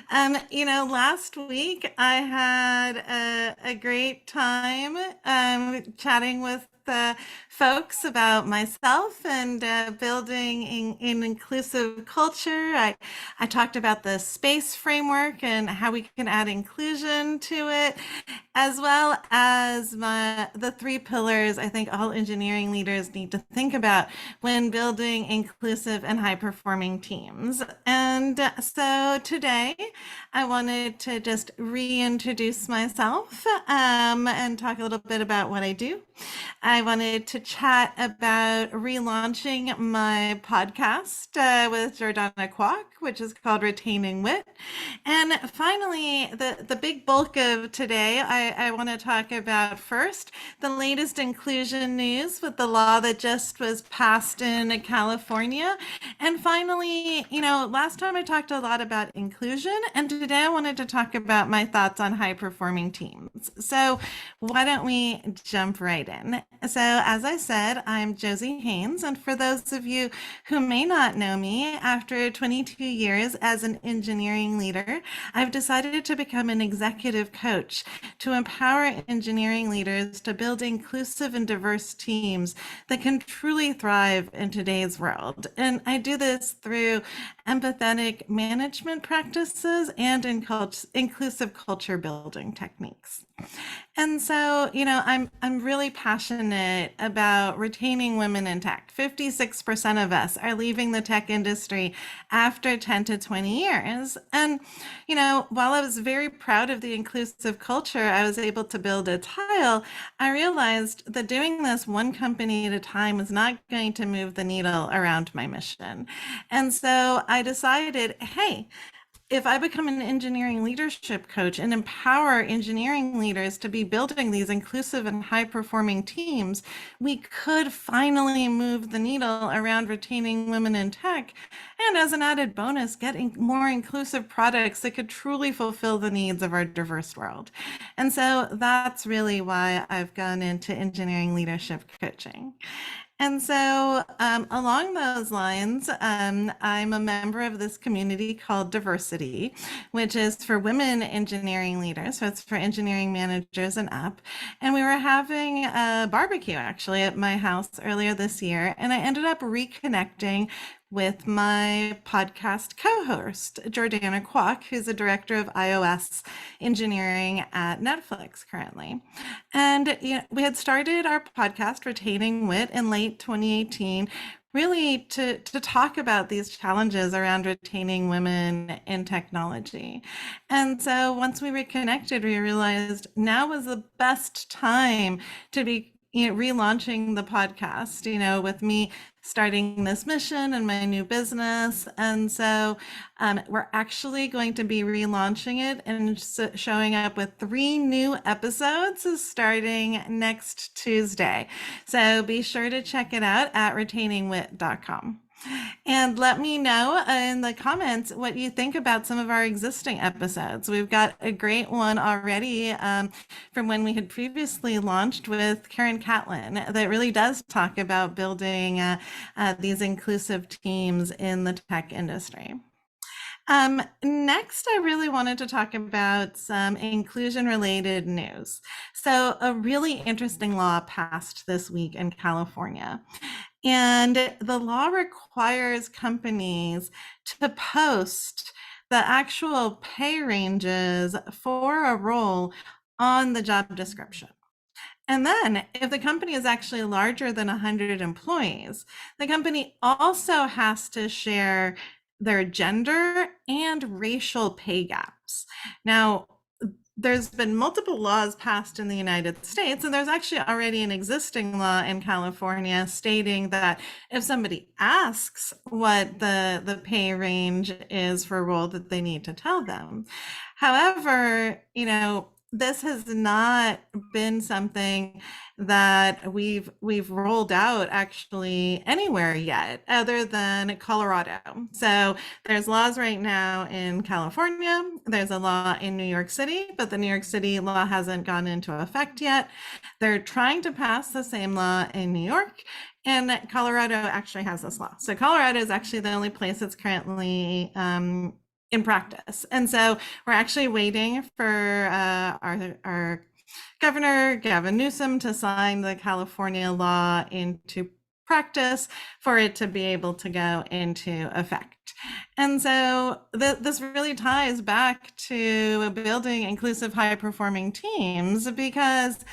Last week I had a great time chatting with folks about myself and building an inclusive culture. I talked about the space framework and how we can add inclusion to it, as well as the three pillars I think all engineering leaders need to think about when building inclusive and high performing teams. And so today I wanted to just reintroduce myself and talk a little bit about what I do. I wanted to chat about relaunching my podcast with Jordana Kwok, which is called Retaining Wit. And finally, the big bulk of today, I want to talk about first the latest inclusion news with the law that just was passed in California. And finally, last time I talked a lot about inclusion, and today I wanted to talk about my thoughts on high performing teams. So why don't we jump right in? So as I said, I'm Jossie Haynes, and for those of you who may not know me, after 22 years as an engineering leader, I've decided to become an executive coach to empower engineering leaders to build inclusive and diverse teams that can truly thrive in today's world. And I do this through empathetic management practices and inclusive culture building techniques. And so, I'm really passionate about retaining women in tech. 56% of us are leaving the tech industry after 10 to 20 years. And, while I was very proud of the inclusive culture I was able to build at Tile, I realized that doing this one company at a time was not going to move the needle around my mission. And so I decided, hey, if I become an engineering leadership coach and empower engineering leaders to be building these inclusive and high performing teams, we could finally move the needle around retaining women in tech. And as an added bonus, getting more inclusive products that could truly fulfill the needs of our diverse world. And so that's really why I've gone into engineering leadership coaching. And so, along those lines, I'm a member of this community called Diversity, which is for women engineering leaders. So it's for engineering managers and up. And we were having a barbecue actually at my house earlier this year. And I ended up reconnecting with my podcast co-host, Jordana Kwok, who's a director of iOS engineering at Netflix currently. And we had started our podcast, Retaining Wit, in late 2018, really to talk about these challenges around retaining women in technology. And so once we reconnected, we realized now was the best time to be relaunching the podcast, with me starting this mission and my new business. And so we're actually going to be relaunching it and showing up with 3 new episodes starting next Tuesday. So be sure to check it out at retainingwit.com. And let me know in the comments what you think about some of our existing episodes. We've got a great one already from when we had previously launched with Karen Catlin that really does talk about building these inclusive teams in the tech industry. Next, I really wanted to talk about some inclusion related news. So a really interesting law passed this week in California. And the law requires companies to post the actual pay ranges for a role on the job description. And then if the company is actually larger than 100 employees, the company also has to share their gender and racial pay gaps. Now, there's been multiple laws passed in the United States, and there's actually already an existing law in California stating that if somebody asks what the pay range is for a role, that they need to tell them. However, this has not been something that we've rolled out actually anywhere yet other than Colorado. So there's laws right now in California, there's a law in New York City, but the New York City law hasn't gone into effect yet. They're trying to pass the same law in New York, and Colorado actually has this law. So Colorado is actually the only place that's currently in practice. And so we're actually waiting for our Governor Gavin Newsom to sign the California law into practice for it to be able to go into effect. And so this really ties back to building inclusive, high performing teams, because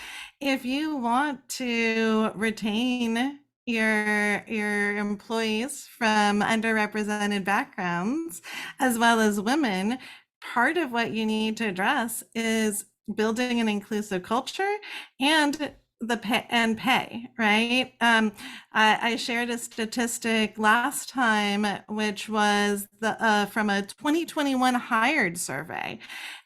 if you want to retain your employees from underrepresented backgrounds as well as women, part of what you need to address is building an inclusive culture and the pay, right? I shared a statistic last time, which was from a 2021 Hired survey,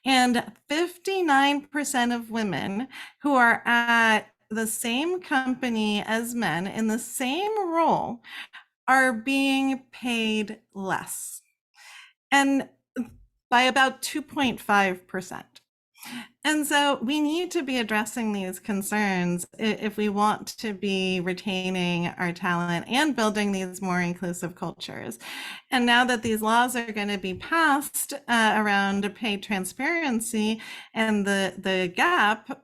and 59% of women who are at the same company as men in the same role are being paid less, and by about 2.5%. And so we need to be addressing these concerns if we want to be retaining our talent and building these more inclusive cultures. And now that these laws are going to be passed around pay transparency and the gap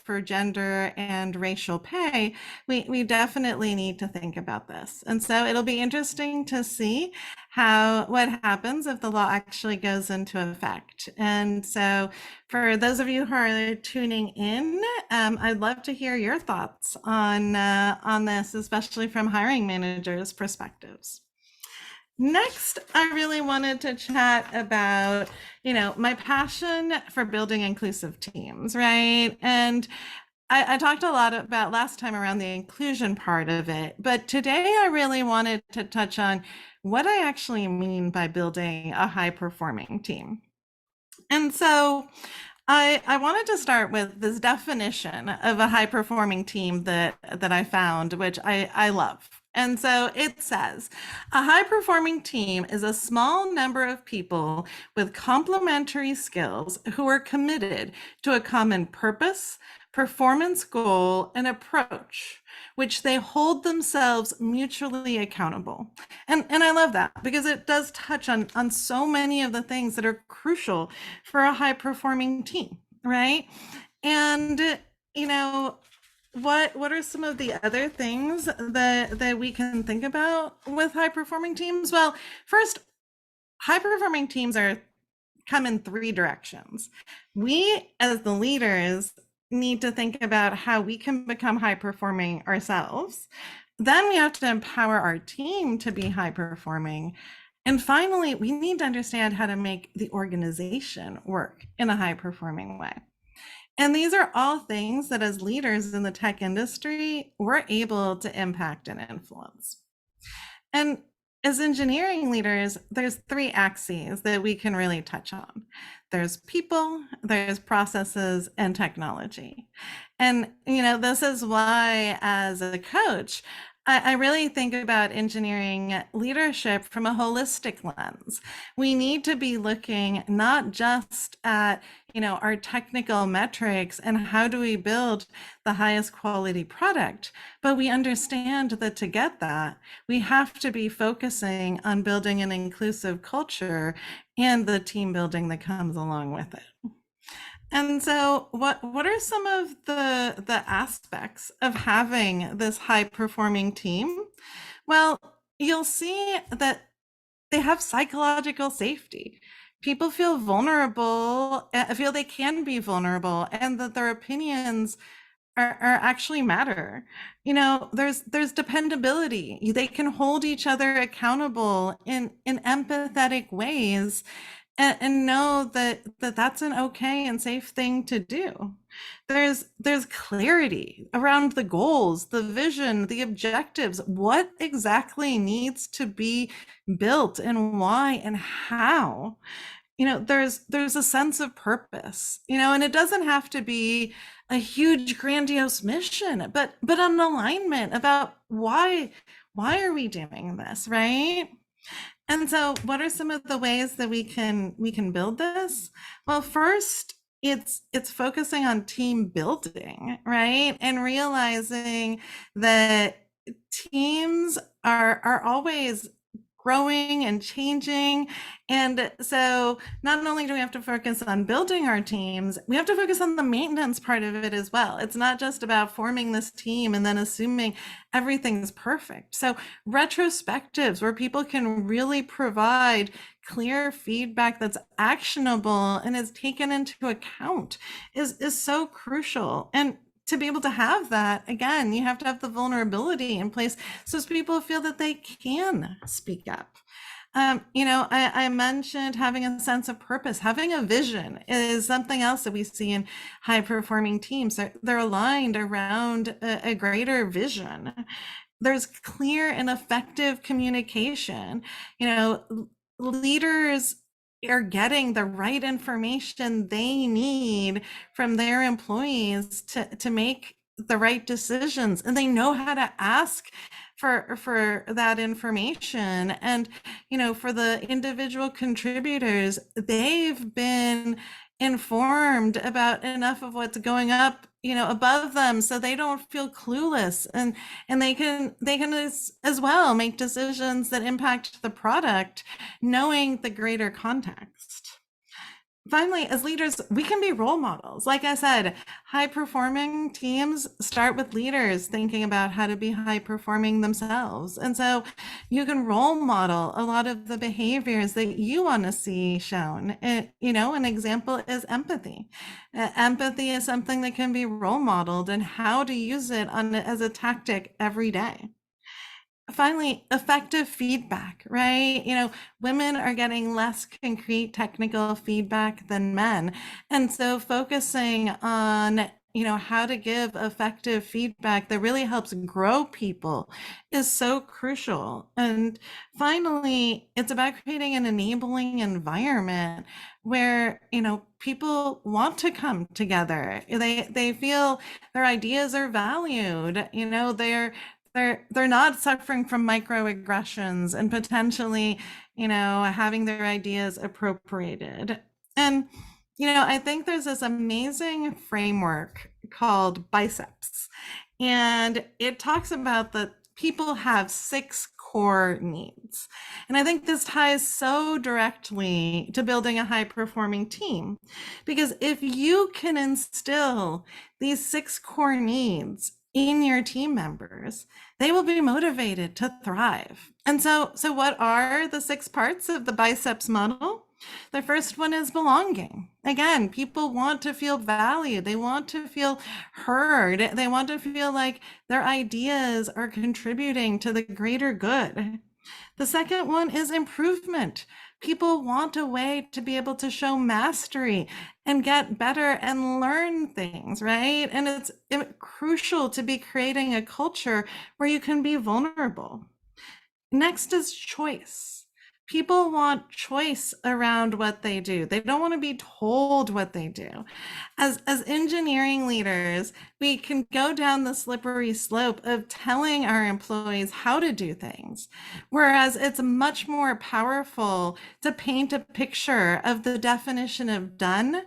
for gender and racial pay, we definitely need to think about this. And so it'll be interesting to see what happens if the law actually goes into effect. And so for those of you who are tuning in, I'd love to hear your thoughts on this, especially from hiring managers' perspectives. Next, I really wanted to chat about, my passion for building inclusive teams, right? And I talked a lot about last time around the inclusion part of it, but today I really wanted to touch on what I actually mean by building a high performing team. And so I wanted to start with this definition of a high performing team that I found, which I love. And so it says, a high performing team is a small number of people with complementary skills who are committed to a common purpose, performance goal, and approach, which they hold themselves mutually accountable. And I love that because it does touch on so many of the things that are crucial for a high performing team, right? And, what are some of the other things that we can think about with high performing teams? Well, first, high performing teams come in three directions. We, as the leaders, need to think about how we can become high performing ourselves. Then we have to empower our team to be high performing. And finally, we need to understand how to make the organization work in a high performing way. And these are all things that as leaders in the tech industry, we're able to impact and influence. And as engineering leaders, there's three axes that we can really touch on. There's people, there's processes, and technology. And, this is why as a coach, I really think about engineering leadership from a holistic lens. We need to be looking not just at, our technical metrics and how do we build the highest quality product, but we understand that to get that, we have to be focusing on building an inclusive culture and the team building that comes along with it. And so what are some of the aspects of having this high performing team? Well, you'll see that they have psychological safety. People feel vulnerable, feel they can be vulnerable, and that their opinions are actually matter. There's dependability. They can hold each other accountable in empathetic ways, and know that that's an okay and safe thing to do. There's clarity around the goals, the vision, the objectives, what exactly needs to be built and why and how. There's a sense of purpose, and it doesn't have to be a huge grandiose mission, but an alignment about why are we doing this, right? And so what are some of the ways that we can build this? Well, first, it's focusing on team building, right? And realizing that teams are always growing and changing. And so not only do we have to focus on building our teams, we have to focus on the maintenance part of it as well. It's not just about forming this team and then assuming everything's perfect. So retrospectives where people can really provide clear feedback that's actionable and is taken into account is so crucial. And to be able to have that, again, you have to have the vulnerability in place so people feel that they can speak up. I mentioned having a sense of purpose, having a vision is something else that we see in high performing teams. They're aligned around a greater vision. There's clear and effective communication. Leaders are getting the right information they need from their employees to make the right decisions, and they know how to ask for that information. And for the individual contributors, they've been informed about enough of what's going up above them, so they don't feel clueless, and they can as well make decisions that impact the product, knowing the greater context. Finally, as leaders, we can be role models. Like I said, high performing teams start with leaders thinking about how to be high performing themselves. And so you can role model a lot of the behaviors that you want to see shown. An example is empathy. Empathy is something that can be role modeled, and how to use it as a tactic every day. Finally, effective feedback, right? Women are getting less concrete technical feedback than men. And so focusing on, how to give effective feedback that really helps grow people is so crucial. And finally, it's about creating an enabling environment where, people want to come together. They feel their ideas are valued, they're not suffering from microaggressions and potentially, having their ideas appropriated. And, I think there's this amazing framework called Biceps, and it talks about that people have 6 core needs. And I think this ties so directly to building a high performing team, because if you can instill these 6 core needs in your team members, they will be motivated to thrive. And so what are the 6 parts of the Biceps model? The first one is belonging. Again, people want to feel valued. They want to feel heard. They want to feel like their ideas are contributing to the greater good. The second one is improvement. People want a way to be able to show mastery and get better and learn things, right? And it's crucial to be creating a culture where you can be vulnerable. Next is choice. People want choice around what they do. They don't want to be told what they do. As engineering leaders, we can go down the slippery slope of telling our employees how to do things, whereas it's much more powerful to paint a picture of the definition of done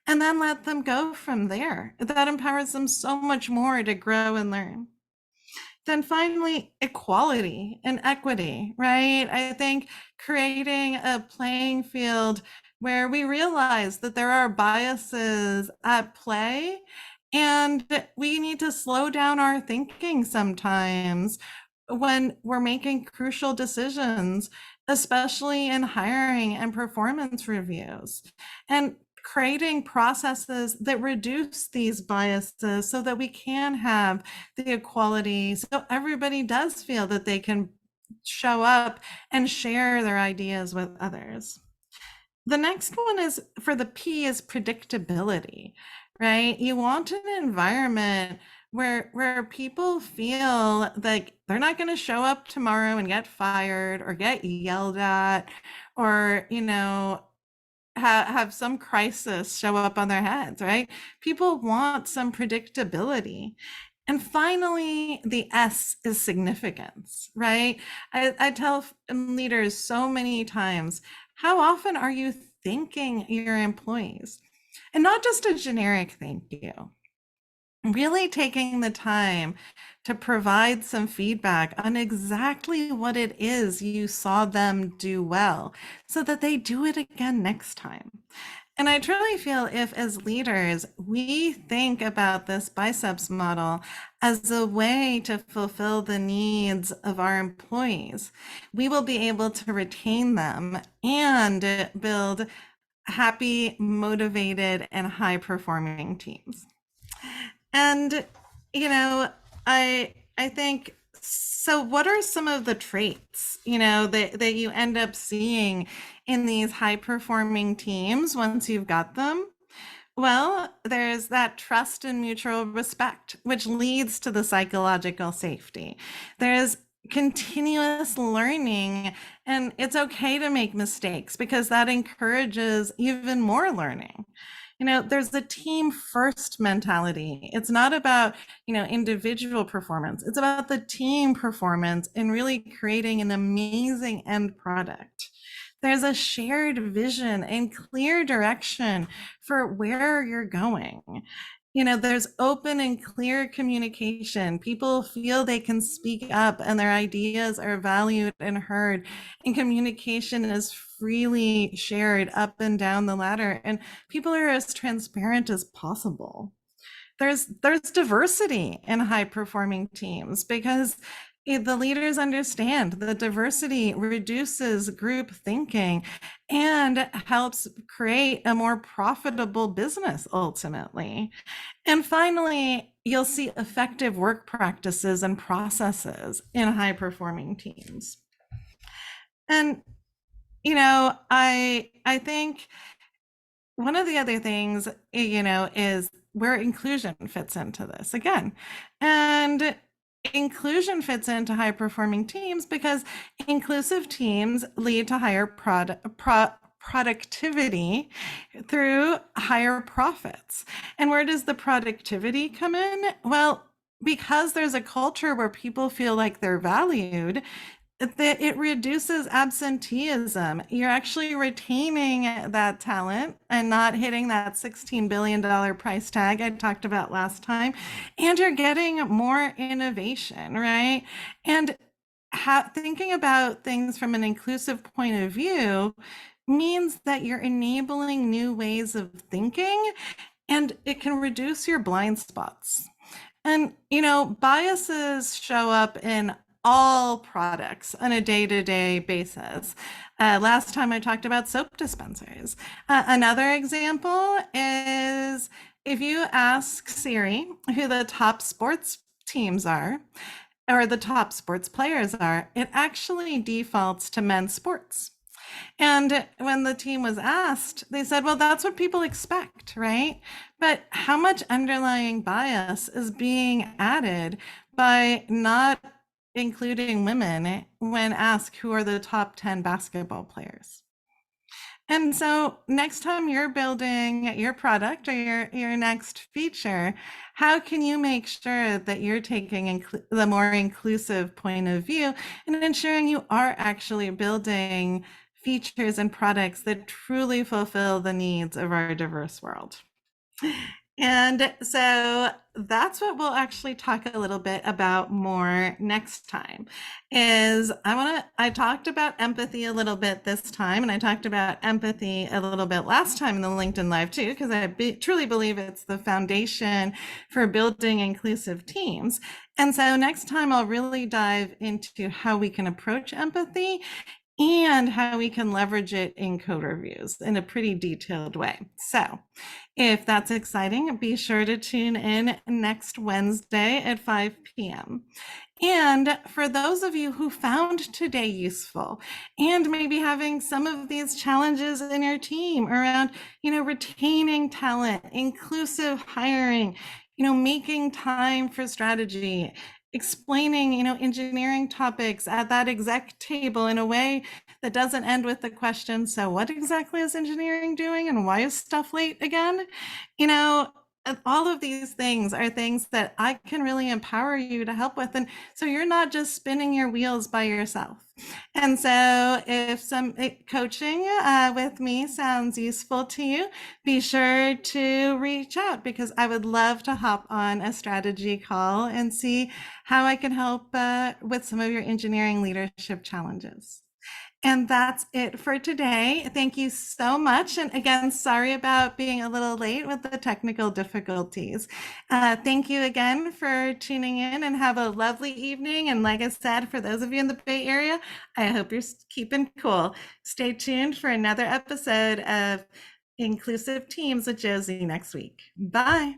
and then let them go from there. That empowers them so much more to grow and learn. Then finally, equality and equity, right? I think creating a playing field where we realize that there are biases at play, and we need to slow down our thinking sometimes when we're making crucial decisions, especially in hiring and performance reviews. And creating processes that reduce these biases so that we can have the equality, so everybody does feel that they can show up and share their ideas with others. The next one is, for the P, is predictability, right? You want an environment where people feel like they're not going to show up tomorrow and get fired or get yelled at, or have some crisis show up on their heads, right? People want some predictability. And finally, the S is significance, right? I tell leaders so many times, how often are you thanking your employees? And not just a generic thank you. really taking the time to provide some feedback on exactly what it is you saw them do well so that they do it again next time. And I truly feel if, as leaders, we think about this biceps model as a way to fulfill the needs of our employees, we will be able to retain them and build happy, motivated, and high performing teams. And you know, I think so what are some of the traits, that you end up seeing in these high performing teams once you've got them? Well, there's that trust and mutual respect, which leads to the psychological safety. There's continuous learning, and it's okay to make mistakes because that encourages even more learning. There's the team first mentality. It's not about, individual performance. It's about the team performance and really creating an amazing end product. There's a shared vision and clear direction for where you're going. There's open and clear communication. People feel they can speak up and their ideas are valued and heard, and communication is freely shared up and down the ladder, and people are as transparent as possible. There's diversity in high performing teams because the leaders understand that diversity reduces group thinking and helps create a more profitable business ultimately. And finally, you'll see effective work practices and processes in high performing teams. And I think one of the other things, is where inclusion fits into this again. And inclusion fits into high performing teams because inclusive teams lead to higher productivity through higher profits. And where does the productivity come in? Well, because there's a culture where people feel like they're valued, that it reduces absenteeism. You're actually retaining that talent and not hitting that $16 billion price tag I talked about last time. And you're getting more innovation, right? And thinking about things from an inclusive point of view means that you're enabling new ways of thinking, and it can reduce your blind spots. And, biases show up in all products on a day-to-day basis. Last time I talked about soap dispensers. Another example is if you ask Siri who the top sports teams are, or the top sports players are, it actually defaults to men's sports. And when the team was asked, they said, well, that's what people expect, right? But how much underlying bias is being added by not including women when asked who are the top 10 basketball players? And so next time you're building your product or your next feature, how can you make sure that you're taking the more inclusive point of view and ensuring you are actually building features and products that truly fulfill the needs of our diverse world? And so that's what we'll actually talk a little bit about more next time. I talked about empathy a little bit this time, and I talked about empathy a little bit last time in the LinkedIn Live too, because I truly believe it's the foundation for building inclusive teams. And so next time I'll really dive into how we can approach empathy and how we can leverage it in code reviews in a pretty detailed way. So if that's exciting, be sure to tune in next Wednesday at 5 p.m. And for those of you who found today useful and maybe having some of these challenges in your team around, retaining talent, inclusive hiring, making time for strategy, explaining, engineering topics at that exec table in a way that doesn't end with the question, so what exactly is engineering doing and why is stuff late again? All of these things are things that I can really empower you to help with. And so you're not just spinning your wheels by yourself. And so if some coaching with me sounds useful to you, be sure to reach out because I would love to hop on a strategy call and see how I can help with some of your engineering leadership challenges. And that's it for today. Thank you so much. And again, sorry about being a little late with the technical difficulties. Thank you again for tuning in and have a lovely evening. And like I said, for those of you in the Bay Area, I hope you're keeping cool. Stay tuned for another episode of Inclusive Teams with Jossie next week. Bye.